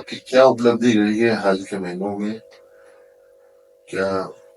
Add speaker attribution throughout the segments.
Speaker 1: आपकी क्या उपलब्धि रही है हाल के महीनों में? क्या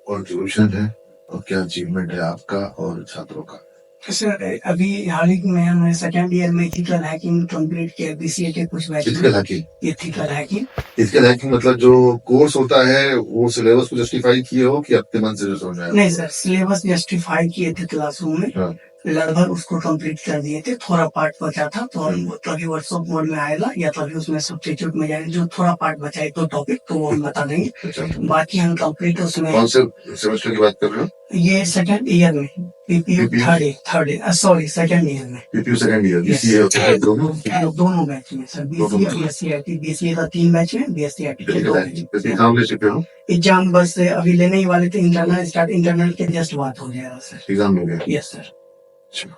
Speaker 1: कॉन्ट्रीब्यूशन है और क्या अचीवमेंट है आपका और छात्रों का?
Speaker 2: सर अभी हाल ही में हमने सेकेंड ईयर में एथिकल हैकिंग कंप्लीट किया बीसीए के कुछ बैच में।
Speaker 1: Ethical hacking
Speaker 2: ethical hacking
Speaker 1: ethical hacking मतलब जो कोर्स होता है वो सिलेबस को जस्टिफाई किए हो कि अपने मन से जो समझ आया?
Speaker 2: नहीं सर, सिलेबस जस्टिफाई किए थे क्लासरूम में।
Speaker 1: हाँ,
Speaker 2: लगभग उसको कंप्लीट कर दिए थे, थोड़ा पार्ट बचा था तो हम तभी वर्कशॉप मोड में आएगा या तभी उसमें सब्स्टिट्यूट में जाएंगे। जो थोड़ा पार्ट बचा है तो टॉपिक तो वो हम बता देंगे,
Speaker 1: अच्छा।
Speaker 2: बाकी हम कंप्लीट उसमें।
Speaker 1: कौन से सेमेस्टर की बात कर रहे हो?
Speaker 2: ये सेकेंड ईयर में, PPU third sorry second year में।
Speaker 1: PPU second year,
Speaker 2: Yes.
Speaker 1: BCA दोनों?
Speaker 2: दोनों बैच में sir, BCA BSc IT. BCA का 3 बैच में, बीएससी आईटी के 2 बैच।
Speaker 1: एग्जाम ले चुके हो?
Speaker 2: एग्जाम बस अभी लेने ही वाले थे, इंटरनल के जस्ट बात हो जाएगा सर।
Speaker 1: एग्जाम हो गया?
Speaker 2: Yes sir.
Speaker 1: अच्छा।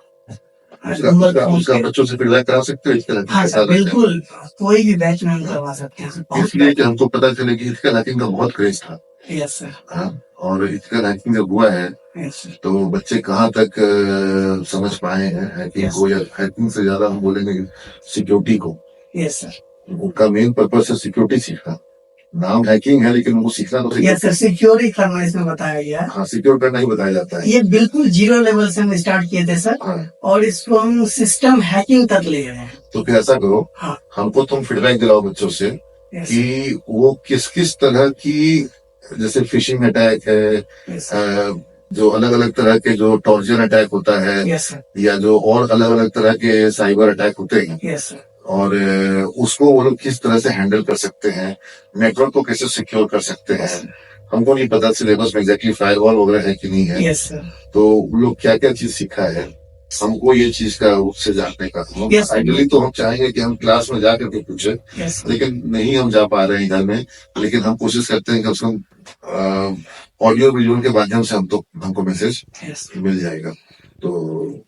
Speaker 1: उसका बच्चों से फीडबैक करा सकते हो इसके?
Speaker 2: हाँ सर बिल्कुल, कोई भी बैच में हम करवा सकते हैं सर।
Speaker 1: इसलिए कि हमको पता चले कि एथिकल हैकिंग का बहुत क्रेज था।
Speaker 2: Yes sir.
Speaker 1: हाँ, और एथिकल हैकिंग जब हुआ है
Speaker 2: यस सर।
Speaker 1: तो बच्चे कहाँ तक समझ पाए हैं हैकिंग को, या हैकिंग से ज्यादा हम बोलेंगे सिक्योरिटी को।
Speaker 2: Yes sir.
Speaker 1: उनका मेन पर्पस है सिक्योरिटी सीखना। नाम हैकिंग है लेकिन उनको सीखना तो
Speaker 2: यस सर, सिक्योरिटी करना इसमें बताया गया है।
Speaker 1: हाँ, सिक्योर करना ही बताया जाता है।
Speaker 2: ये बिल्कुल 0 लेवल से हम स्टार्ट किए थे सर।
Speaker 1: हाँ।
Speaker 2: और इसको हम सिस्टम हैकिंग तक ले गए हैं।
Speaker 1: तो फिर ऐसा करो,
Speaker 2: हाँ।
Speaker 1: हमको तुम फीडबैक दिलाओ बच्चों से
Speaker 2: Yes.
Speaker 1: कि वो किस किस तरह की, जैसे फिशिंग अटैक है,
Speaker 2: Yes.
Speaker 1: जो अलग अलग तरह के जो टॉर्जन अटैक होता है,
Speaker 2: Yes, sir.
Speaker 1: या जो और अलग अलग तरह के साइबर अटैक होते हैं,
Speaker 2: Yes, sir.
Speaker 1: और उसको वो लोग किस तरह से हैंडल कर सकते हैं, नेटवर्क को कैसे सिक्योर कर सकते हैं। हमको नहीं पता सिलेबस में एग्जैक्टली फायरवॉल वगैरह है कि नहीं है।
Speaker 2: Yes, sir.
Speaker 1: तो वो लोग क्या क्या चीज सीखा है, हमको ये चीज का उससे जानने का।
Speaker 2: Yes, sir.
Speaker 1: आइडियली तो हम चाहेंगे कि हम क्लास में जाकर के पूछे,
Speaker 2: Yes, sir.
Speaker 1: लेकिन नहीं हम जा पा रहे हैं घर में। लेकिन हम कोशिश करते हैं कि कम से कम ऑडियो विजुअल के माध्यम से हमको मैसेज
Speaker 2: Yes.
Speaker 1: मिल जाएगा। तो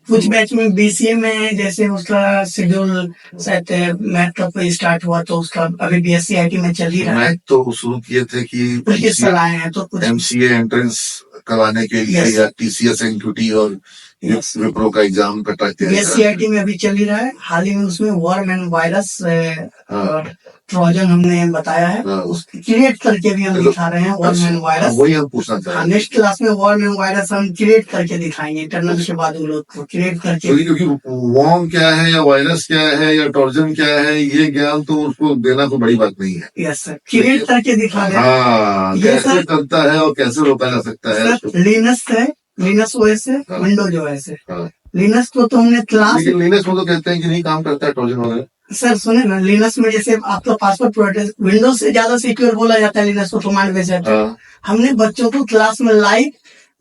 Speaker 2: कुछ बैच में बीसीए में जैसे उसका शेड्यूल शायद मैथ का कोई स्टार्ट हुआ तो उसका अभी बीएससी आईटी में चल ही रहा है।
Speaker 1: मैथ तो शुरू किए थे कि
Speaker 2: कुछ सलाह है तो कुछ
Speaker 1: एमसीए एंट्रेंस करवाने के लिए,
Speaker 2: Yes.
Speaker 1: या टीसीएस एनक्यूटी और
Speaker 2: Yes.
Speaker 1: विप्रो का एग्जाम का
Speaker 2: बीएससी आईटी में अभी चल ही रहा है। हाल ही में उसमें वर्म एंड वायरस ट्रोजन हमने बताया है, उसकी क्रिएट करके भी हम दिखा रहे हैं वर्म एंड वायरस।
Speaker 1: वही हम पूछना चाह रहे हैं।
Speaker 2: नेक्स्ट क्लास में वर्म एंड वायरस हम क्रिएट करके दिखाएंगे, इंटरनल के बाद वो लोग को क्रिएट करके।
Speaker 1: क्योंकि वर्म क्या है या वायरस क्या है या टॉर्जन क्या है, ये ज्ञान तो उसको देना तो बड़ी बात नहीं है।
Speaker 2: यस सर, क्रिएट करके दिखा रहे हैं।
Speaker 1: हाँ, कैसे करता है और कैसे रोका जा सकता है।
Speaker 2: लिनक्स है, लिनक्स ओएस है, विंडोज ओएस है। लिनक्स को तो हमने क्लास,
Speaker 1: लेकिन लिनक्स में तो कहते हैं कि नहीं काम करता है टॉर्जन वगैरह।
Speaker 2: सर सुने ना, लिनक्स में जैसे आपका पासवर्ड प्रोटेक्ट विंडोज से ज्यादा सिक्योर बोला जाता है लिनक्स को, कमांड बेस है। हमने बच्चों को क्लास में लाइव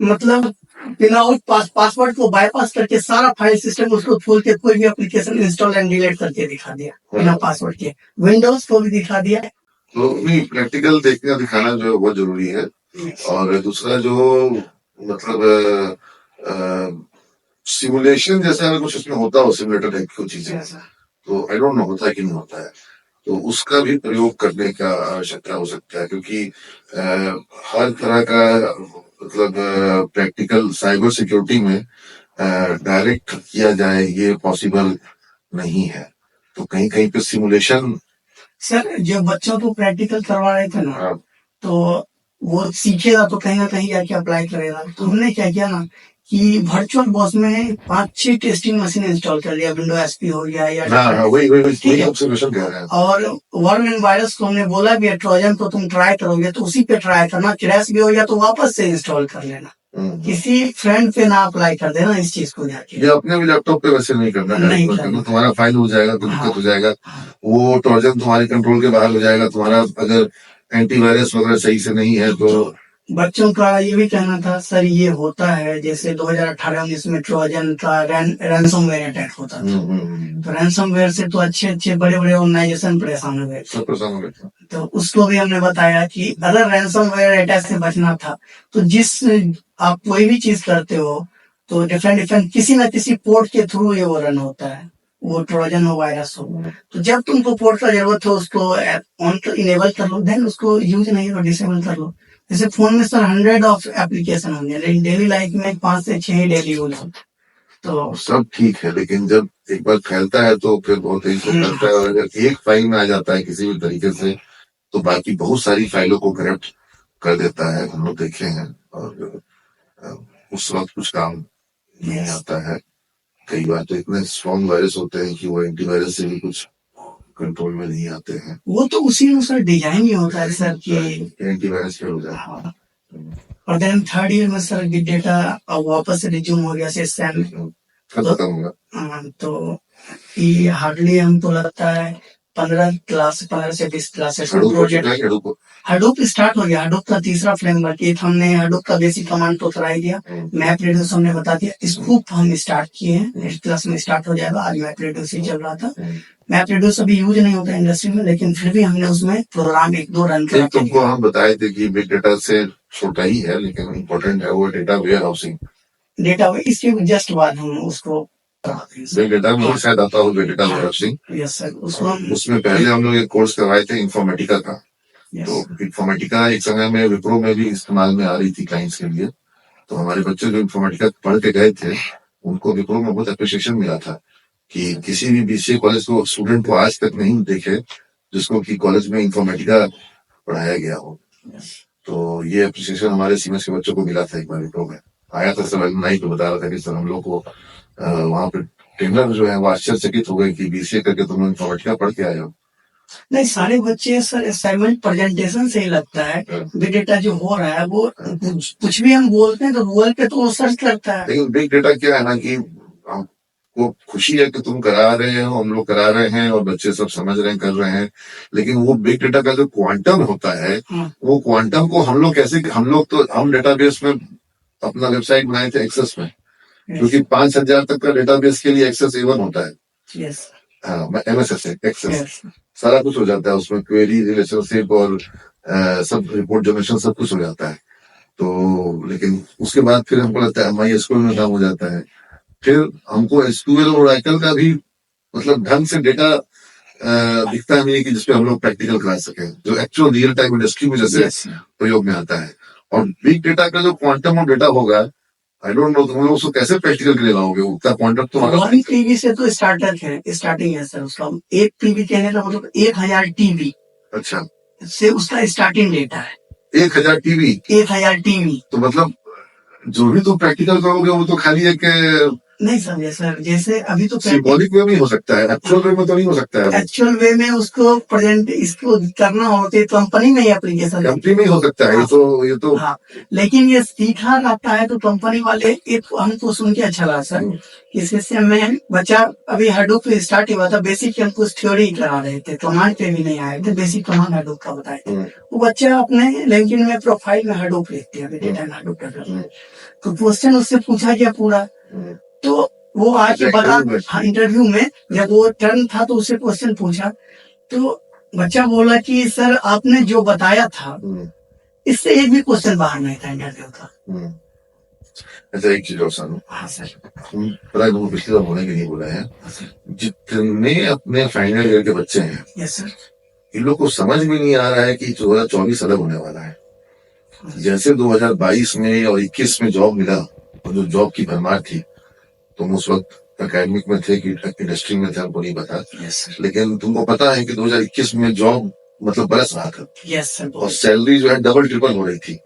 Speaker 2: मतलब विदाउट पासवर्ड को बाईपास करके सारा फाइल सिस्टम उसको खोल के कोई भी एप्लीकेशन इंस्टॉल एंड डिलीट करके दिखा दिया बिना पासवर्ड के। विंडोज को भी दिखा दिया।
Speaker 1: तो नहीं, प्रैक्टिकल देखना दिखाना जो है बहुत जरूरी है। और दूसरा जो मतलब सिमुलेशन जैसा अगर कुछ इसमें होता हो, सिमुलेटर टाइप की चीजें, तो आई डोंट नो होता है कि नहीं होता है, तो उसका भी प्रयोग करने का आवश्यकता हो सकता है। क्योंकि हर तरह का मतलब प्रैक्टिकल साइबर सिक्योरिटी में डायरेक्ट किया जाए ये पॉसिबल नहीं है। तो कहीं कहीं पे सिमुलेशन।
Speaker 2: सर जब बच्चों को प्रैक्टिकल करवा रहे थे ना, तो वो सीखेगा तो कहीं ना कहीं जाके अप्लाई करेगा। तो हमने क्या किया ना कि वर्चुअल बॉक्स में 5-6 टेस्टिंग मशीन इंस्टॉल कर लिया, विंडो एसपी हो गया या
Speaker 1: वही ऑब्जर्वेशन कह रहे हैं।
Speaker 2: और वर्म एंड वायरस को हमने बोला भी है ट्रोजन को तुम ट्राई करोगे तो उसी पे ट्राई करना, क्रैश भी हो गया तो वापस से इंस्टॉल कर लेना, किसी फ्रेंड पे ना अप्लाई कर देना इस चीज को जाके।
Speaker 1: ये अपने भी लैपटॉप पे वैसे नहीं करना है, तुम्हारा फाइल हो जाएगा तो दिक्कत हो जाएगा। वो ट्रोजन तुम्हारे कंट्रोल के बाहर हो जाएगा तुम्हारा, अगर एंटीवायरस वगैरह सही से नहीं है तो।
Speaker 2: बच्चों का ये भी कहना था सर, ये होता है जैसे 2018-19 में ट्रोजन का रैंसमवेयर अटैक होता था। तो रैंसमवेयर से तो अच्छे बड़े ऑर्गेनाइजेशन परेशान हो गए। तो उसको भी हमने बताया कि अगर रैंसमवेयर अटैक से बचना था तो जिस आप कोई भी चीज करते हो तो डिफरेंट किसी न किसी पोर्ट के थ्रू ये वो रन होता है, वो ट्रोजन हो वायरस हो। तो जब तुमको पोर्ट का जरूरत हो उसको ऑन इनेबल कर लो, देन उसको यूज नहीं हो डिसेबल कर लो। जैसे फोन में सर 100 ऑफ एप्लीकेशन होंगे, लेकिन डेली लाइफ में 5 से 6 ही डेली यूज होता है। तो
Speaker 1: सब ठीक है, लेकिन जब एक बार फैलता है तो फिर बहुत ही फैलता है। और अगर एक फाइल में आ जाता है किसी भी तरीके से तो बाकी बहुत सारी फाइलों को करप्ट कर देता है, हम लोग देखे हैं। और अ, उस वक्त कुछ काम नहीं आता है। कई बार तो इतने स्ट्रॉन्ग वायरस होते हैं कि वो एंटीवायरस से भी कुछ कंट्रोल में नहीं आते हैं।
Speaker 2: वो तो उसी अनुसार डिजाइन ही होता है सर कि
Speaker 1: एंटीवायरस फेल हो जाता है।
Speaker 2: हाँ। और देन थर्ड ईयर में सर बिग डेटा वापस रिज्यूम हो गया से सैम
Speaker 1: कब खत्म होगा?
Speaker 2: तो ये हार्डली हमको लगता है 15 से 20 क्लासेस
Speaker 1: हडूप
Speaker 2: हडूप स्टार्ट हो गया। हडूप का तीसरा फ्रेमवर्क एक हमने हडूप का बेसिक कमांड तो कराई दिया, मैप रेड्यूस हमने बता दिया, स्कूप हम स्टार्ट किए हैं, नेक्स्ट क्लास में स्टार्ट हो जाएगा। आज मैप रेड्यूस ही चल रहा था। मैप रेड्यूस अभी यूज नहीं होता इंडस्ट्री में, लेकिन फिर भी हमने उसमें प्रोग्राम 1-2 रन किया।
Speaker 1: तुमको हम बताए थे कि बिग डेटा से छोटा ही है लेकिन इम्पोर्टेंट है वो डेटा वेयर हाउसिंग।
Speaker 2: डेटा इसके जस्ट बाद हम उसको
Speaker 1: बिग डेटा में शायद आता हो data warehousing.
Speaker 2: Yes sir,
Speaker 1: उसमें पहले हम लोग एक कोर्स करवाए थे इंफॉर्मेटिका का। तो इंफॉर्मेटिका एक समय में विप्रो में भी इस्तेमाल में आ रही थी क्लाइंट्स के लिए। तो हमारे बच्चे जो इंफॉर्मेटिका पढ़ के गए थे उनको विप्रो में बहुत अप्रिशिएशन मिला था कि किसी भी बीसीए कॉलेज को स्टूडेंट को आज तक नहीं देखे जिसको कि कॉलेज में इंफॉर्मेटिका पढ़ाया गया हो। तो ये अप्रिशिएशन हमारे सीनियर्स के बच्चों को मिला था एक बार विप्रो में। आया था सर नहीं तो बता रहा था कि सर हम लोग को वहां पे ट्रेनर जो है वो आश्चर्यचकित हो गए कि बीसीए करके तुम लोग इंफॉर्मेटिका पढ़ के आए हो।
Speaker 2: नहीं, सारे बच्चे सर असाइनमेंट प्रेजेंटेशन से ही लगता है। बिग डेटा जो हो रहा है वो कुछ भी हम बोलते हैं तो गूगल पे तो सर्च लगता है।
Speaker 1: लेकिन बिग डेटा क्या है ना कि हमको खुशी है कि तुम करा रहे हो, हम लोग करा रहे हैं और बच्चे सब समझ रहे हैं, कर रहे हैं। लेकिन वो बिग डेटा का जो क्वांटम होता है वो क्वांटम को हम लोग कैसे, हम डेटाबेस में अपना वेबसाइट बनाए थे एक्सेस में, क्योंकि 5,000 तक का डेटाबेस के लिए एक्सेस A1 होता है। हाँ, MSS एक्सेस सारा कुछ हो जाता है उसमें, क्वेरी रिलेशनशिप और सब रिपोर्ट जनरेशन सब कुछ हो जाता है। तो लेकिन उसके बाद फिर हमको लगता है MySQL में काम हो जाता है। फिर हमको SQL और Oracle का भी मतलब ढंग से डेटा दिखता नहीं कि जिसपे हम लोग प्रैक्टिकल करा सके, जो एक्चुअल रियल टाइम इंडस्ट्री में जैसे प्रयोग में आता है। और बिग डेटा का जो क्वांटम ऑफ डेटा होगा, आई डोंट नो तुम लोग उसको कैसे प्रैक्टिकल के लिए लाओगे, उतना क्वांटम तो
Speaker 2: 1 TB से तो स्टार्टिंग है सर उसका। 1 TB कहने का मतलब 1000 TB। अच्छा, से उसका स्टार्टिंग डेटा है
Speaker 1: 1000 TB।
Speaker 2: 1000 TB
Speaker 1: तो मतलब जो भी तुम प्रैक्टिकल करोगे वो तो खाली एक
Speaker 2: नहीं समझे सर, जैसे अभी तो
Speaker 1: सिंबॉलिक वे में हो सकता है, एक्चुअल वे में तो नहीं हो सकता है।
Speaker 2: एक्चुअल वे में उसको प्रेजेंट इसको करना होता है कंपनी में ही एप्लीकेशन,
Speaker 1: कंपनी में ही हो सकता है। ये तो
Speaker 2: हाँ, लेकिन ये सीखा रहता है तो कंपनी वाले एक हमको सुन के अच्छा लगा सर। इस विषय में बच्चा अभी हडूप स्टार्ट हुआ था, बेसिक हम कुछ थ्योरी करा रहे थे, कमांड पे भी नहीं आए थे, बेसिक कमांड हडूप का बताए थे। वो बच्चा अपने लिंक्डइन में प्रोफाइल में हडूप लिखते हैं, डेटा हडूप का। तो क्वेश्चन उससे पूछा गया पूरा, तो वो आके बता इंटरव्यू में जब वो टर्न था तो उससे क्वेश्चन पूछा तो बच्चा बोला कि सर आपने जो बताया था इससे एक भी क्वेश्चन बाहर नहीं था इंटरव्यू का।
Speaker 1: अच्छा, एक चीज और सानू।
Speaker 2: हाँ सर,
Speaker 1: हम पिछली बार होने के लिए बोला है, जितने अपने फाइनल ईयर के बच्चे हैं,
Speaker 2: यस सर,
Speaker 1: इन लोग को समझ में नहीं आ रहा है कि 2024 अलग होने वाला है। जैसे 2022 में और 21 में जॉब मिला और जो जॉब की भरमार थी, तुम उस वक्त एकेडमिक में थे कि इंडस्ट्री में थे हमको नहीं पता, लेकिन तुमको पता है कि 2021 में जॉब मतलब बरस रहा था।
Speaker 2: यस सर,
Speaker 1: और सैलरी जो है डबल ट्रिपल हो रही थी।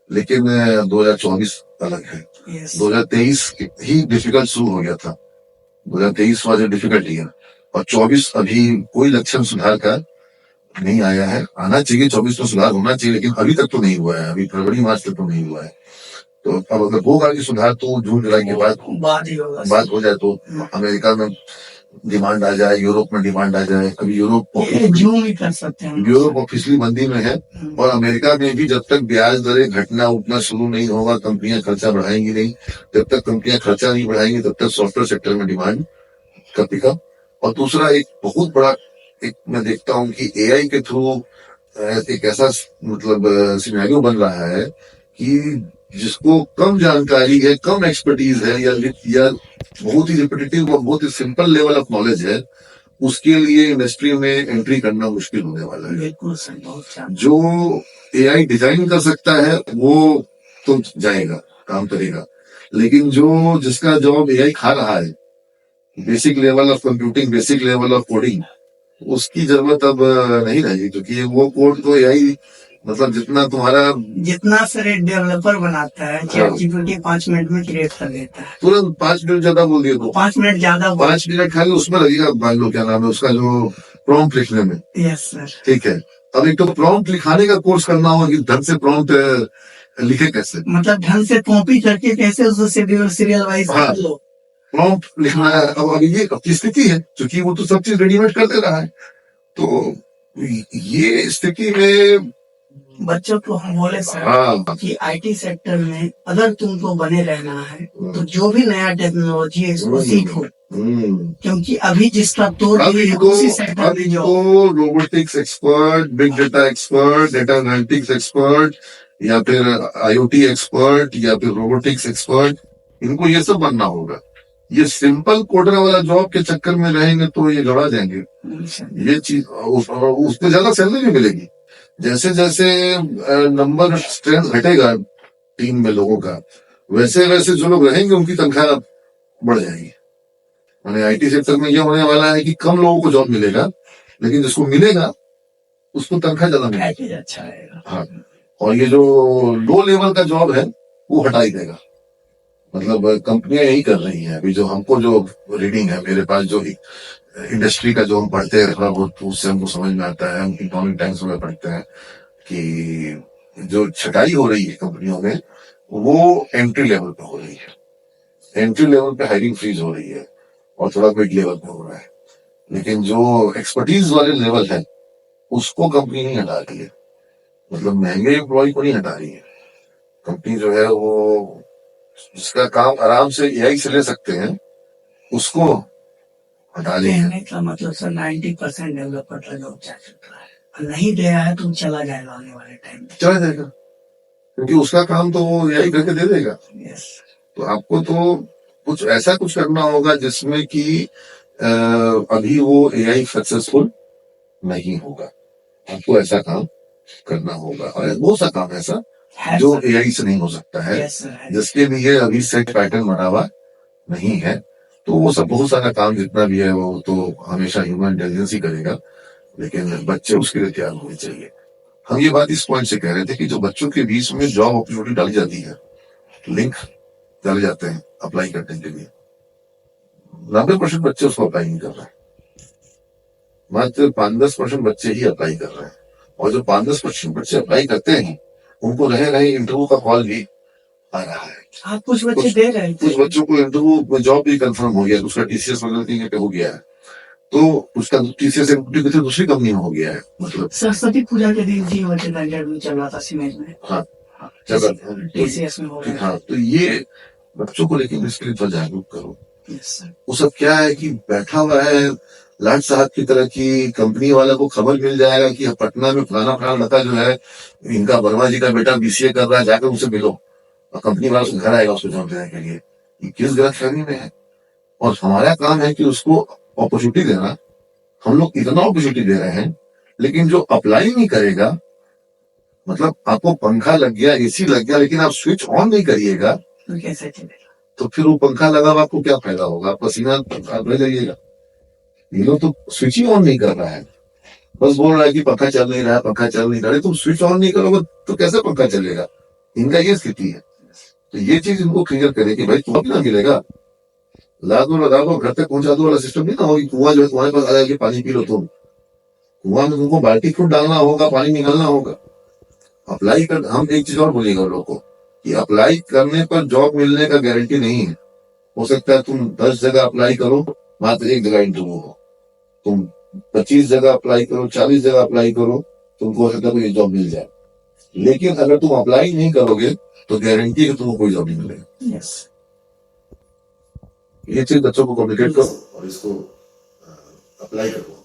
Speaker 1: लेकिन 2024 अलग है। 2023 ही डिफिकल्ट शुरू हो गया था, 2023 वाज डिफिकल्ट ईयर, और 24 अभी कोई लक्षण सुधार का नहीं आया है। आना चाहिए, 24 में सुधार होना चाहिए, लेकिन अभी तक तो नहीं हुआ है। अभी फरवरी मार्च तक तो नहीं हुआ है। तो अब अगर होगा कि सुधार तो जून जुलाई के बाद
Speaker 2: ही होगा।
Speaker 1: बात हो जाए तो अमेरिका में डिमांड आ जाए, यूरोप में डिमांड आ जाए। अभी यूरोप
Speaker 2: जून ही कर सकते हैं,
Speaker 1: यूरोप ऑफिशियली मंदी में है। और अमेरिका में भी जब तक ब्याज दरें घटना उठना शुरू नहीं होगा, कंपनियां खर्चा बढ़ाएंगी नहीं। जब तक कंपनियां खर्चा नहीं बढ़ाएंगी तब तक सॉफ्टवेयर सेक्टर में डिमांड का पिकअप। और दूसरा एक बहुत बड़ा एक मैं देखता हूँ कि एआई के थ्रू एक ऐसा मतलब सिनेरियो बन रहा है कि जिसको कम जानकारी है, कम एक्सपर्टीज है, या बहुत ही रिपीटेटिव और बहुत ही सिंपल लेवल ऑफ नॉलेज है, उसके लिए इंडस्ट्री में एंट्री करना मुश्किल होने वाला है।
Speaker 2: बिल्कुल सही, बहुत
Speaker 1: जो एआई डिजाइन कर सकता है वो तो जाएगा, काम करेगा, लेकिन जिसका जॉब एआई खा रहा है, basic level of computing, basic level of coding, उसकी जरूरत अब नहीं रहेगी, क्योंकि वो कोड तो यही, मतलब जितना तुम्हारा
Speaker 2: जितना सर डेवलपर बनाता है
Speaker 1: हाँ।
Speaker 2: चैट जीपीटी 5 मिनट में क्रिएट कर देता है।
Speaker 1: तुरंत 5 मिनट ज्यादा बोल दिए तो
Speaker 2: 5 मिनट ज्यादा
Speaker 1: 5 मिनट खाली उसमें लगेगा, मान लो क्या नाम है उसका, जो प्रॉम्प्ट लिखने में।
Speaker 2: Yes sir.
Speaker 1: ठीक है, अब एक तो प्रॉम्प्ट लिखाने का कोर्स करना होगा कि ढंग से प्रॉम्प्ट लिखे कैसे,
Speaker 2: मतलब ढंग से कॉपी करके कैसे उसको सीरियल वाइज
Speaker 1: हाँ।
Speaker 2: लो।
Speaker 1: प्रॉम्प्ट लिखना है। अब ये आपकी स्थिति है, क्योंकि वो तो सब चीज रेडीमेड कर दे रहा है। तो ये स्थिति में
Speaker 2: बच्चों को हम बोले सर
Speaker 1: हाँ
Speaker 2: कि आईटी सेक्टर में अगर तुमको बने रहना है तो जो भी नया टेक्नोलॉजी है इसको सीखो, क्योंकि अभी जिसका तोड़
Speaker 1: अभी
Speaker 2: है
Speaker 1: तो
Speaker 2: उसी सेक्टर
Speaker 1: अभी
Speaker 2: में
Speaker 1: तो robotics expert, big data expert, data analytics expert, या फिर आईओटी एक्सपर्ट, या फिर रोबोटिक्स एक्सपर्ट, इनको ये सब बनना होगा। ये सिंपल कोडर वाला जॉब के चक्कर में रहेंगे तो ये गड़ा जाएंगे। ये चीज उसमें ज्यादा सैलरी भी मिलेगी। जैसे जैसे नंबर स्ट्रेंथ घटेगा टीम में लोगों का, वैसे वैसे जो लोग रहेंगे उनकी तनख्वाह बढ़ जाएगी। मैंने आईटी सेक्टर में ये होने वाला है कि कम लोगों को जॉब मिलेगा, लेकिन जिसको मिलेगा उसको तनख्वाह ज्यादा मिलेगी।
Speaker 2: अच्छा रहेगा।
Speaker 1: हाँ, और ये जो लो लेवल का जॉब है वो हटा ही देगा। मतलब कंपनियां यही कर रही हैं अभी। जो हमको जो रीडिंग है, मेरे पास जो इंडस्ट्री का जो हम पढ़ते हैं थोड़ा बहुत, उससे हमको समझ में आता है। हम इकोनॉमिक टाइम्स में पढ़ते हैं कि जो छटाई हो रही है कंपनियों में वो एंट्री लेवल पे हो रही है। एंट्री लेवल पे हायरिंग फ्रीज हो रही है और थोड़ा मिड लेवल पे हो रहा है, लेकिन जो एक्सपर्टीज वाले लेवल है उसको कंपनी नहीं हटा रही है। मतलब महंगे एम्प्लॉय को नहीं हटा रही है कंपनी। जो है वो जिसका काम आराम से एआई से ले सकते हैं उसको हटा रही है।
Speaker 2: कहने का मतलब सर 90% डेवलपर का जॉब जा चुका है, नहीं गया है तो चला जाएगा आने वाले टाइम में।
Speaker 1: चला जाएगा, क्योंकि उसका काम तो वो एआई करके दे देगा।
Speaker 2: यस।
Speaker 1: तो आपको तो कुछ ऐसा कुछ करना होगा जिसमें कि अभी वो एआई सक्सेसफुल नहीं होगा। आपको ऐसा काम करना होगा, और बहुत सा काम ऐसा जो एआई से नहीं हो सकता है, जिसके लिए अभी सेट पैटर्न बना हुआ नहीं है। तो वो सब बहुत सारा काम जितना भी है वो तो हमेशा ह्यूमन इंटेलिजेंस ही करेगा, लेकिन बच्चे उसके लिए तैयार होने चाहिए। हम ये बात इस पॉइंट से कह रहे थे कि जो बच्चों के बीच में जॉब अपॉर्चुनिटी डाली जाती है, लिंक डाले जाते हैं अप्लाई करने के लिए, 90% बच्चे उसको अप्लाई नहीं कर रहे हैं। मात्र 5-10% बच्चे ही अप्लाई कर रहे हैं। और जो 5-10% बच्चे अप्लाई करते हैं उनको रहे रहे इंटरव्यू का कॉल भी आ रहा है।
Speaker 2: हाँ, कुछ बच्चे दे रहे हैं,
Speaker 1: कुछ बच्चों को इंटरव्यू में जॉब भी कंफर्म हो गया, उसका टीसीएस वगैरह पे हो गया है, तो उसका टीसीएस किसी दूसरी कंपनी में हो गया है। मतलब
Speaker 2: सरस्वती पूजा के दिन जी बच्चे का इंटरव्यू चल रहा था सीमेज में।
Speaker 1: हाँ,
Speaker 2: टीसीएस में हो गया।
Speaker 1: हाँ, तो ये बच्चों को लेकिन इसके लिए थोड़ा जागरूक करो। वो सब क्या है कि बैठा हुआ है लाट साहब की तरह की कंपनी वाला को खबर मिल जाएगा कि पटना में फलाना लड़का जो है, इनका वर्मा जी का बेटा बीसीए कर रहा है, जाकर उनसे मिलो। और कंपनी वाला उसके घर आएगा उसको जॉब देने के लिए। ये किस गलत फहमी में है। और हमारा काम है कि उसको अपॉर्चुनिटी देना। हम लोग इतना अपॉर्चुनिटी दे रहे हैं, लेकिन जो अप्लाई नहीं करेगा, मतलब आपको पंखा लग गया, एसी लग गया, लेकिन आप स्विच ऑन नहीं करिएगा
Speaker 2: तो कैसे चलेगा?
Speaker 1: तो फिर वो पंखा लगा हुआ आपको क्या फायदा होगा? पसीना आप रह जाइएगा। ये लोग तो स्विच ही ऑन नहीं कर रहा है, बस बोल रहा है कि पंखा चल नहीं रहा है, पंखा चल नहीं रहा है। तुम स्विच ऑन नहीं करोगे तो कैसे पंखा चलेगा? इनका ये स्थिति है। तो ये चीज इनको क्लियर करे कि भाई तुम्हें ना मिलेगा, ला दो लगा दो, घर तक पहुंचा दो वाला सिस्टम नहीं ना होगी। कुआं जो है तुम्हारे पास आ जाएगी, पानी पी लो तुम। कुआं में तुमको बाल्टी फुट डालना होगा, पानी निकालना होगा। अप्लाई कर, हम एक चीज और बोलेगा लोगों को कि अप्लाई करने पर जॉब मिलने का गारंटी नहीं है। हो सकता है तुम 10 जगह अप्लाई करो, मात्र 1 जगह इंटरव्यू हो। तुम 25 जगह अप्लाई करो, 40 जगह अप्लाई करो, तुमको हो सकता है कोई जॉब मिल जाए। लेकिन अगर तुम अप्लाई नहीं करोगे तो गारंटी है कि तुमको कोई जॉब नहीं मिलेगा।
Speaker 2: यस।
Speaker 1: ये चीज बच्चों को कम्युनिकेट करो और इसको अप्लाई करो।